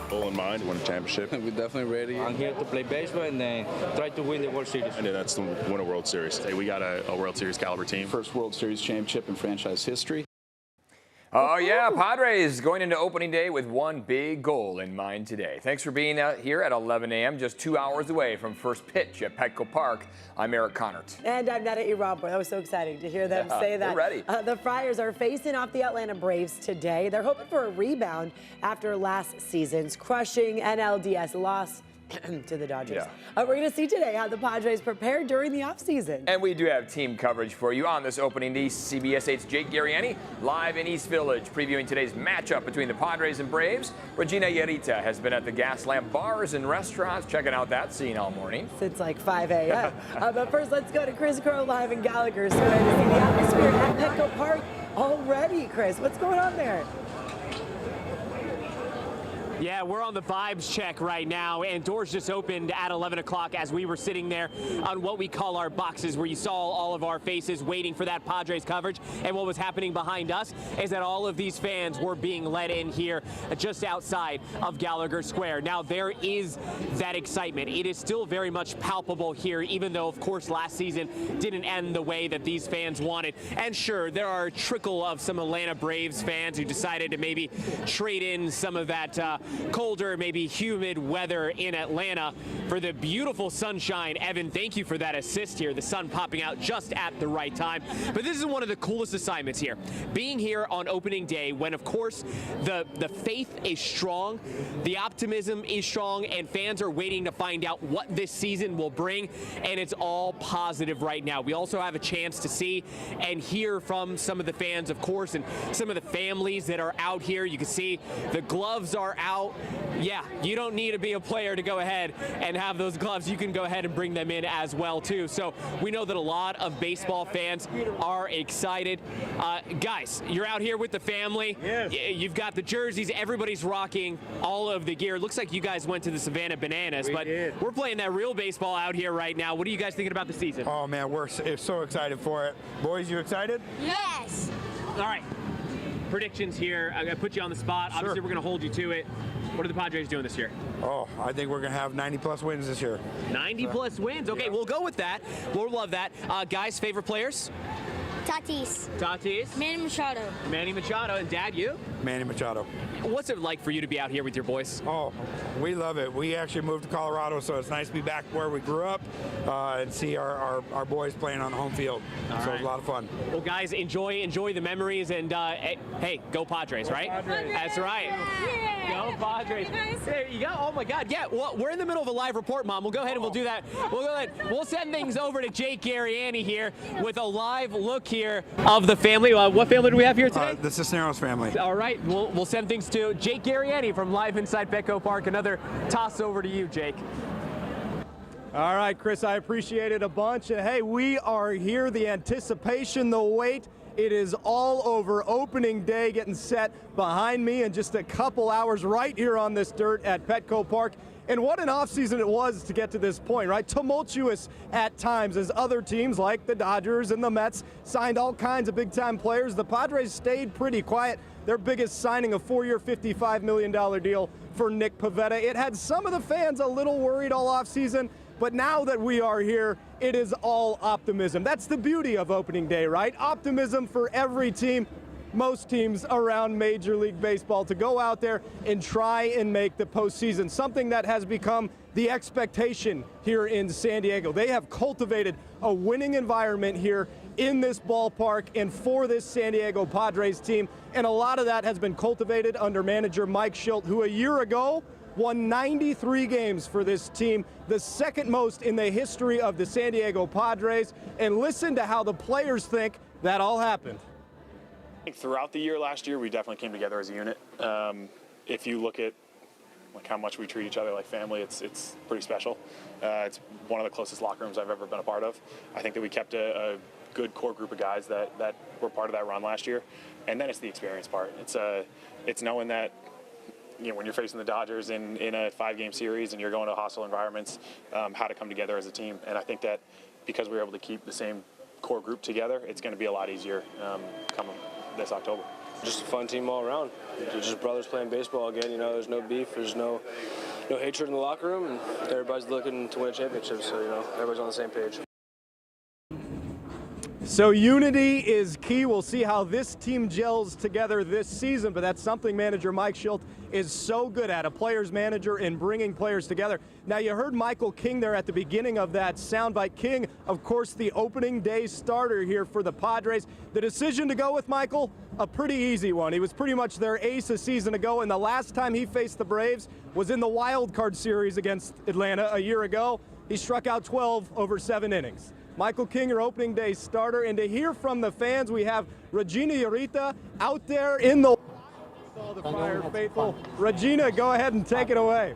goal in mind, win a championship. We're definitely ready. I'm here to play baseball and try to win the World Series. And that's to win a World Series. Hey, we got a World Series caliber team. First World Series championship in franchise history. Oh, yeah, Padres going into opening day with one big goal in mind today. Thanks for being out here at 11 a.m., just 2 hours away from first pitch at Petco Park. I'm Eric Connert. And I'm Netta Irombo. That was so exciting to hear them say that. They're ready. The Friars are facing off the Atlanta Braves today. They're hoping for a rebound after last season's crushing NLDS loss to the Dodgers. Yeah. We're going to see today how the Padres prepare during the offseason. And we do have team coverage for you on this opening day. CBS 8's Jake Garriani live in East Village previewing today's matchup between the Padres and Braves. Regina Yarita has been at the Gaslamp bars and restaurants checking out that scene all morning. Since like 5 a.m. But first, let's go to Chris Crow live in Gallagher Square to see the atmosphere at Petco Park already. Chris, what's going on there? Yeah, we're on the vibes check right now, and doors just opened at 11 o'clock as we were sitting there on what we call our boxes, where you saw all of our faces waiting for that Padres coverage. And what was happening behind us is that all of these fans were being let in here just outside of Gallagher Square. Now, there is that excitement. It is still very much palpable here, even though, of course, last season didn't end the way that these fans wanted. And sure, there are a trickle of some Atlanta Braves fans who decided to maybe trade in some of that colder, maybe humid weather in Atlanta for the beautiful sunshine. Evan, thank you for that assist here. The sun popping out just at the right time. But this is one of the coolest assignments here. Being here on opening day when, of course, the faith is strong, the optimism is strong, and fans are waiting to find out what this season will bring, and it's all positive right now. We also have a chance to see and hear from some of the fans, of course, and some of the families that are out here. You can see the gloves are out. Yeah, you don't need to be a player to go ahead and have those gloves. You can go ahead and bring them in as well, too. So we know that a lot of baseball fans are excited. Guys, you're out here with the family. Yes. You've got the jerseys. Everybody's rocking all of the gear. It looks like you guys went to the Savannah Bananas, but we're playing that real baseball out here right now. What are you guys thinking about the season? Oh, man, we're so excited for it. Boys, you excited? Yes. All right. Predictions here. I'm going to put you on the spot. Sure. Obviously, we're going to hold you to it. What are the Padres doing this year? Oh, I think we're going to have 90-plus wins this year. 90-plus wins. Okay, yeah. We'll go with that. We'll love that. Guys, favorite players? Tatis. Manny Machado. Manny Machado. And Dad, you? Manny Machado. What's it like for you to be out here with your boys? Oh, we love it. We actually moved to Colorado, so it's nice to be back where we grew up and see our boys playing on the home field. So it's a lot of fun. Well, guys, enjoy the memories, and hey, go Padres, right? Padres. That's right. Yeah. Go Padres. There you go. Oh my God. Yeah. Well, we're in the middle of a live report, Mom. We'll go ahead and we'll do that. We'll go ahead. We'll send things over to Jake Garriani here with a live look here of the family. What family do we have here today? The Cisneros family. All right. We'll send things to Jake Garriani from live inside Petco Park. Another toss over to you, Jake. All right, Chris, I appreciate it a bunch. And hey, we are here. The anticipation, the wait, it is all over. Opening day getting set behind me in just a couple hours right here on this dirt at Petco Park. And what an offseason it was to get to this point, right? Tumultuous at times as other teams like the Dodgers and the Mets signed all kinds of big-time players. The Padres stayed pretty quiet. Their biggest signing, a 4-year, $55 million deal for Nick Pivetta. It had some of the fans a little worried all offseason, but now that we are here, it is all optimism. That's the beauty of opening day, right? Optimism for every team, most teams around Major League Baseball, to go out there and try and make the postseason, something that has become the expectation here in San Diego. They have cultivated a winning environment here in this ballpark and for this San Diego Padres team, and a lot of that has been cultivated under manager Mike Shildt, who a year ago won 93 games for this team, the second most in the history of the San Diego Padres. And listen to how the players think that all happened. I think throughout the year last year, we definitely came together as a unit. If you look at like how much we treat each other like family, it's pretty special. It's one of the closest locker rooms I've ever been a part of. I think that we kept a good core group of guys that were part of that run last year. And then it's the experience part. It's knowing that, you know, when you're facing the Dodgers in a 5-game series and you're going to hostile environments, how to come together as a team. And I think that because we were able to keep the same core group together, it's going to be a lot easier come this October. just a fun team all around. They're just brothers playing baseball again. You know, there's no beef, there's no hatred in the locker room, and everybody's looking to win a championship. So, you know, everybody's on the same page. So unity is key. We'll see how this team gels together this season, but that's something manager Mike Schilt is so good at, a player's manager in bringing players together. Now, you heard Michael King there at the beginning of that soundbite. King, of course, the opening day starter here for the Padres. The decision to go with Michael, a pretty easy one. He was pretty much their ace a season ago, and the last time he faced the Braves was in the wild card series against Atlanta a year ago. He struck out 12 over 7 innings. Michael King, your opening day starter. And to hear from the fans, we have Regina Yarita out there in the all the Friar faithful. Regina, go ahead and take it away.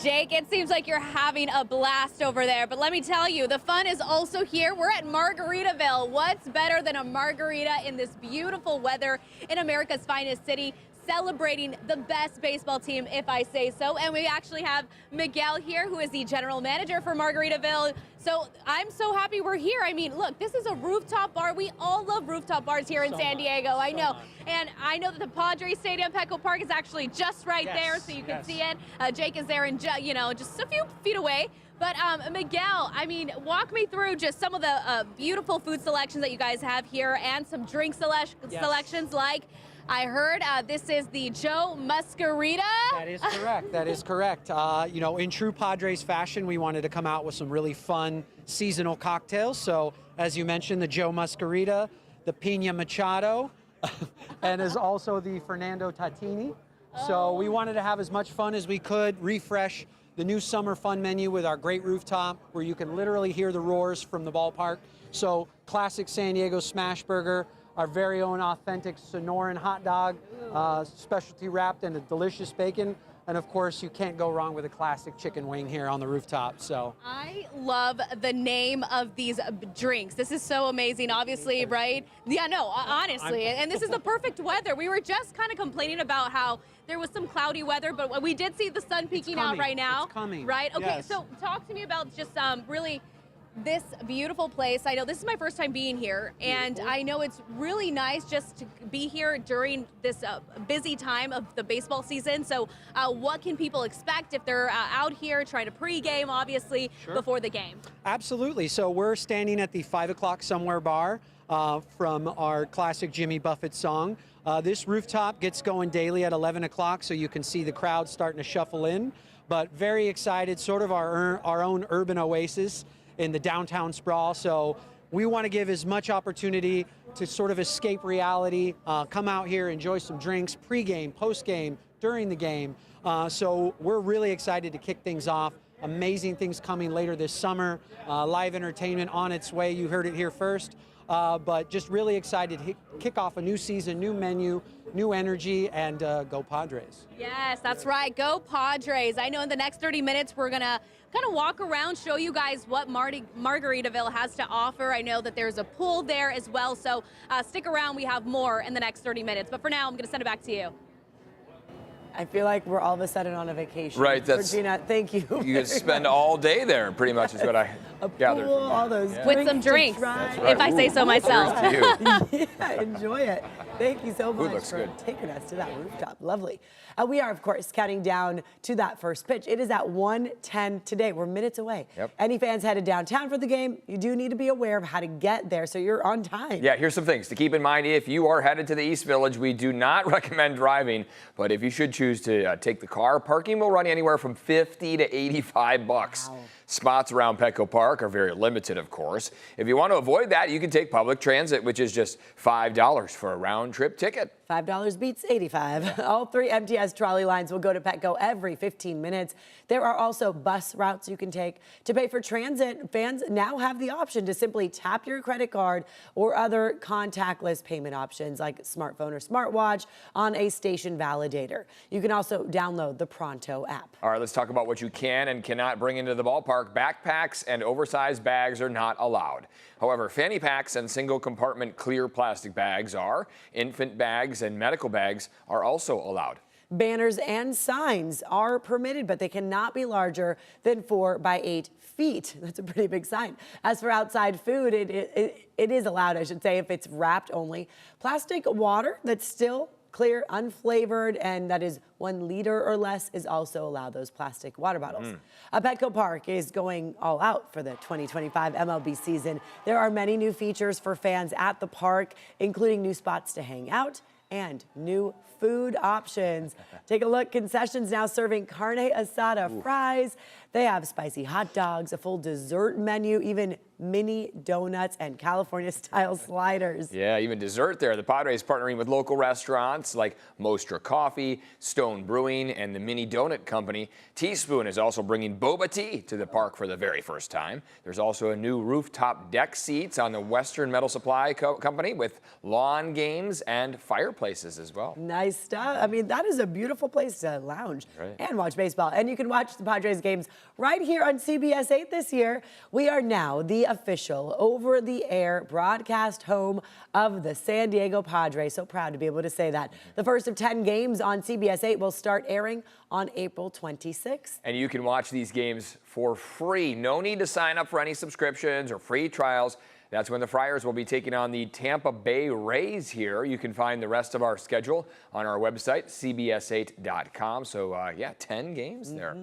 Jake, it seems like you're having a blast over there, but let me tell you, the fun is also here. We're at Margaritaville. What's better than a margarita in this beautiful weather in America's finest city? Celebrating the best baseball team, if I say so. And we actually have Miguel here, who is the general manager for Margaritaville. So I'm so happy we're here. I mean, look, this is a rooftop bar. We all love rooftop bars here in San Diego. I know. And I know that the Padres Stadium, Petco Park, is actually just right there, so you can see it. Jake is there and, you know, just a few feet away. But Miguel, I mean, walk me through just some of the beautiful food selections that you guys have here and some drink selections like I heard this is the Joe Muscarita. That is correct. That is correct. You know, in true Padres fashion, we wanted to come out with some really fun seasonal cocktails. So, as you mentioned, the Joe Muscarita, the Pina Machado, and is also the Fernando Tatini. So we wanted to have as much fun as we could, refresh the new summer fun menu with our great rooftop where you can literally hear the roars from the ballpark. So classic San Diego smash burger, our very own authentic Sonoran hot dog, specialty wrapped in a delicious bacon. And of course, you can't go wrong with a classic chicken wing here on the rooftop. So I love the name of these drinks. This is so amazing, obviously, right? Yeah, no, honestly. And this is the perfect weather. We were just kind of complaining about how there was some cloudy weather, but we did see the sun peeking out right now. It's coming. Right? Okay, Yes. So talk to me about just really this beautiful place. I know this is my first time being here, and I know it's really nice just to be here during this busy time of the baseball season. So what can people expect if they're out here trying to pregame, obviously, before the game? absolutely. So we're standing at the 5 o'clock somewhere bar from our classic Jimmy Buffett song. This rooftop gets going daily at 11 o'clock, so you can see the crowd starting to shuffle in. But very excited, sort of our own urban oasis in the downtown sprawl. So we want to give as much opportunity to sort of escape reality, come out here, enjoy some drinks, pregame, postgame, during the game. So we're really excited to kick things off. Amazing things coming later this summer. Live entertainment on its way. You heard it here first. But just really excited to kick off a new season, new menu, new energy, and go Padres. Yes, that's right. Go Padres. I know in the next 30 minutes we're going to kind of walk around, show you guys what Margaritaville has to offer. I know that there's a pool there as well, so stick around. We have more in the next 30 minutes. But for now, I'm going to send it back to you. I feel like we're all of a sudden on a vacation. Right, that's Regina, thank you. You could spend all day there, pretty much, is what I gathered Pool, from all those With some drinks, if I say so myself. Yeah, enjoy it. Thank you so much for taking us to that rooftop. Lovely. We are, of course, counting down to that first pitch. It is at 1:10 today. We're minutes away. Yep. Any fans headed downtown for the game, you do need to be aware of how to get there so you're on time. Yeah, here's some things to keep in mind. If you are headed to the East Village, we do not recommend driving, but if you should choose to take the car, parking will run you anywhere from $50 to $85. Wow. Spots around Petco Park are very limited, of course. If you want to avoid that, you can take public transit, which is just $5 for a round-trip ticket. $5 beats 85. All 3 MTS trolley lines will go to Petco every 15 minutes. There are also bus routes you can take. To pay for transit, fans now have the option to simply tap your credit card or other contactless payment options like smartphone or smartwatch on a station validator. You can also download the Pronto app. All right, let's talk about what you can and cannot bring into the ballpark. Backpacks and oversized bags are not allowed. However, fanny packs and single compartment clear plastic bags are. Infant bags and medical bags are also allowed. Banners and signs are permitted, but they cannot be larger than 4 by 8 feet. That's a pretty big sign. As for outside food, it is allowed, I should say, if it's wrapped only. Plastic water that's still clear, unflavored, and that is 1 liter or less is also allowed, those plastic water bottles. Petco Park is going all out for the 2025 MLB season. There are many new features for fans at the park, including new spots to hang out and new food options. Take a look. Concessions now serving carne asada fries. They have spicy hot dogs, a full dessert menu, even mini donuts and California-style sliders. Yeah, even dessert there. The Padres partnering with local restaurants like Mostra Coffee, Stone Brewing, and the Mini Donut Company. Teaspoon is also bringing boba tea to the park for the very first time. There's also a new rooftop deck seats on the Western Metal Supply Company with lawn games and fireplaces as well. Nice stuff. I mean, that is a beautiful place to lounge and watch baseball. And you can watch the Padres games right here on CBS 8 this year. We are now the official over-the-air broadcast home of the San Diego Padres. So proud to be able to say that. The first of 10 games on CBS 8 will start airing on April 26th. And you can watch these games for free. No need to sign up for any subscriptions or free trials. That's when the Friars will be taking on the Tampa Bay Rays here. You can find the rest of our schedule on our website, cbs8.com. So, yeah, 10 games there.